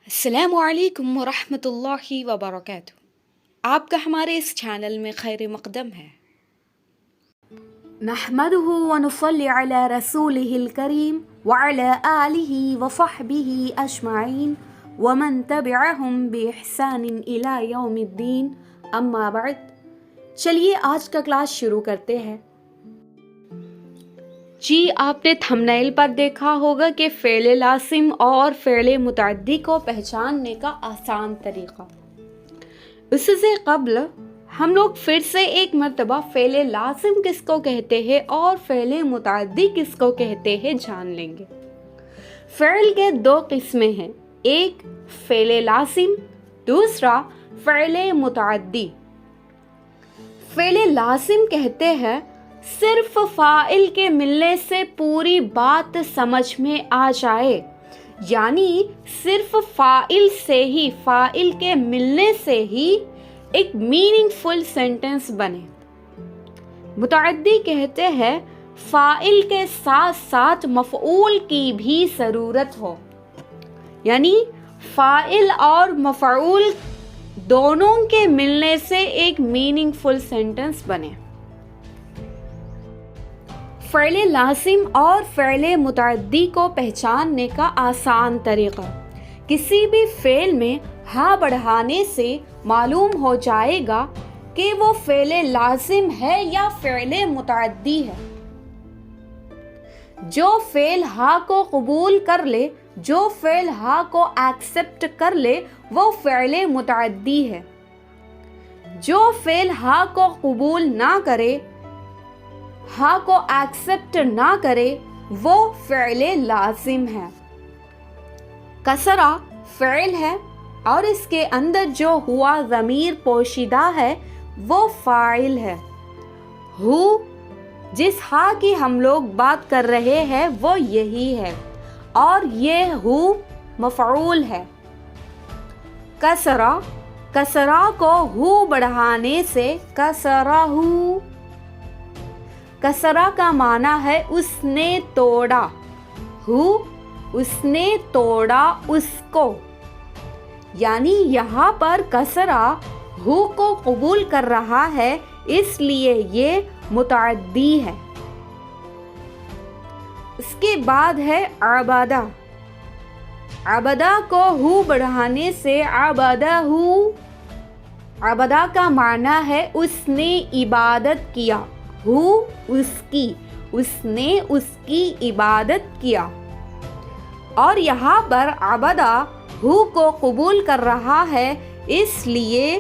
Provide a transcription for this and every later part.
السلام علیکم ورحمۃ اللہ وبرکاتہ۔ آپ کا ہمارے اس چینل میں خیر مقدم ہے۔ نحمده ونصلي على رسوله الكريم وعلى آله وصحبه أجمعين ومن تبعهم بإحسان إلى يوم الدين اما بعد۔ چلیے آج کا کلاس شروع کرتے ہیں۔ جی آپ نے تھمبنیل پر دیکھا ہوگا کہ فعل لازم اور فعل متعدی کو پہچاننے کا آسان طریقہ۔ اس سے قبل ہم لوگ پھر سے ایک مرتبہ فعل لازم کس کو کہتے ہیں اور فعل متعدی کس کو کہتے ہیں جان لیں گے۔ فعل کے دو قسمیں ہیں، ایک فعل لازم، دوسرا فعل متعدی۔ فعل لازم کہتے ہیں صرف فاعل کے ملنے سے پوری بات سمجھ میں آ جائے، یعنی صرف فاعل سے ہی، فاعل کے ملنے سے ہی ایک میننگ فل سینٹنس بنے۔ متعدی کہتے ہیں فاعل کے ساتھ ساتھ مفعول کی بھی ضرورت ہو، یعنی فاعل اور مفعول دونوں کے ملنے سے ایک میننگ فل سینٹنس بنے۔ فعل لازم اور فعل متعدی کو پہچاننے کا آسان طریقہ، کسی بھی فعل میں ہاں بڑھانے سے معلوم ہو جائے گا کہ وہ فعل لازم ہے یا فعل متعدی ہے۔ جو فعل ہاں کو قبول کر لے، جو فعل ہاں کو ایکسپٹ کر لے، وہ فعل متعدی ہے۔ جو فعل ہاں کو قبول نہ کرے، ہاں کو ایکسپٹ نہ کرے، وہ فعل لازم ہے۔ کسرہ فعل ہے اور اس کے اندر جو ہوا ضمیر پوشیدہ ہے وہ فاعل ہے۔ ہو جس ہاں کی ہم لوگ بات کر رہے ہیں وہ یہی ہے اور یہ ہو مفعول ہے۔ کسرہ، کسرہ کو ہو بڑھانے سے کسرہ ہو۔ کسرہ کا معنی ہے اس نے توڑا، ہو اس نے توڑا اس کو، یعنی یہاں پر کسرہ ہو کو قبول کر رہا ہے، اس لیے یہ متعدی ہے۔ اس کے بعد ہے عبدہ۔ عبدہ کو ہو بڑھانے سے عبدہ ہو۔ عبدہ کا معنی ہے اس نے عبادت کیا، ہو اس کی، اس نے اس کی عبادت کیا، اور یہاں پر عبدہ ہو کو قبول کر رہا ہے، اس لیے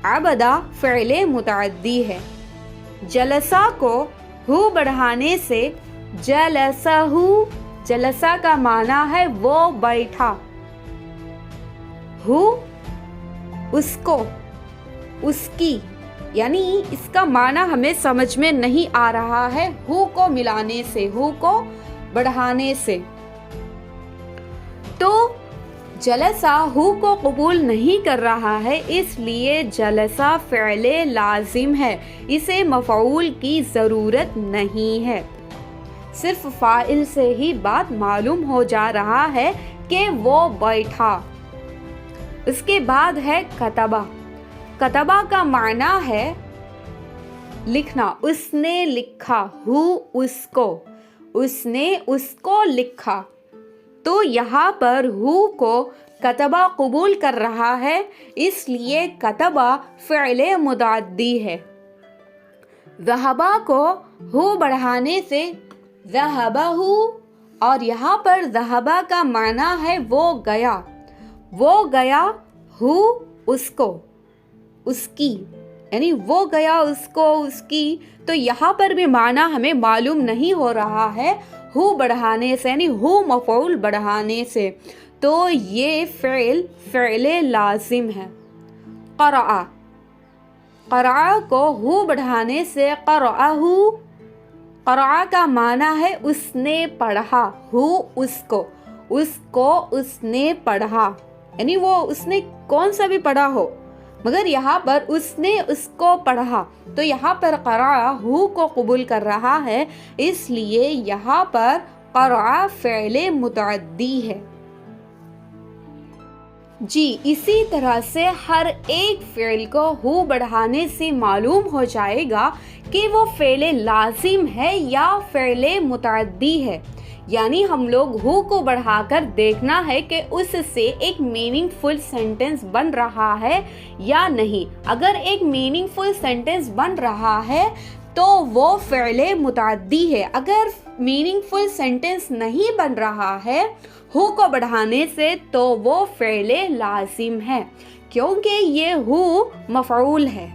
عبدہ فعل متعدی ہے۔ جلسہ کو ہو بڑھانے سے جلسہ ہو۔ جلسہ کا معنی ہے وہ بیٹھا، ہو اس کو، اس کی، یعنی اس کا معنی ہمیں سمجھ میں نہیں آ رہا ہے ہو کو ملانے سے، ہو کو بڑھانے سے۔ تو جلسہ ہو کو قبول نہیں کر رہا ہے، اس لیے جلسہ فعل لازم ہے، اسے مفعول کی ضرورت نہیں ہے، صرف فاعل سے ہی بات معلوم ہو جا رہا ہے کہ وہ بیٹھا۔ اس کے بعد ہے کتبہ۔ کتبہ کا معنی ہے لکھنا، اس نے لکھا، ہو اس کو، اس نے اس کو لکھا، تو یہاں پر ہو کو کتبہ قبول کر رہا ہے، اس لیے کتبہ فعل متعدی ہے۔ ذہبہ کو ہو بڑھانے سے ذہبہ ہو، اور یہاں پر ذہبہ کا معنی ہے وہ گیا، وہ گیا، ہو اس کو، اس کی، یعنی وہ گیا اس کو، اس کی، تو یہاں پر بھی معنی ہمیں معلوم نہیں ہو رہا ہے ہو بڑھانے سے، یعنی ہو مفعول بڑھانے سے، تو یہ فعل لازم ہے۔ قرأ، قرأ کو ہو بڑھانے سے قرأہ۔ قرأ کا معنی ہے اس نے پڑھا، ہو اس کو، اس کو اس نے پڑھا، یعنی وہ اس نے کون سا بھی پڑھا ہو، مگر یہاں پر اس نے اس کو پڑھا، تو یہاں پر قرأ ہو کو قبول کر رہا ہے، اس لیے یہاں پر قرأ فعل متعدی ہے۔ جی اسی طرح سے ہر ایک فعل کو ہو بڑھانے سے معلوم ہو جائے گا کہ وہ فعل لازم ہے یا فعل متعدی ہے، یعنی ہم لوگ ہو کو بڑھا کر دیکھنا ہے کہ اس سے ایک میننگ فل سینٹنس بن رہا ہے یا نہیں۔ اگر ایک میننگ فل سینٹنس بن رہا ہے تو وہ فعل متعدی ہے، اگر میننگ فل سینٹنس نہیں بن رہا ہے ہو کو بڑھانے سے تو وہ فعل لازم ہے، کیونکہ یہ ہو مفعول ہے۔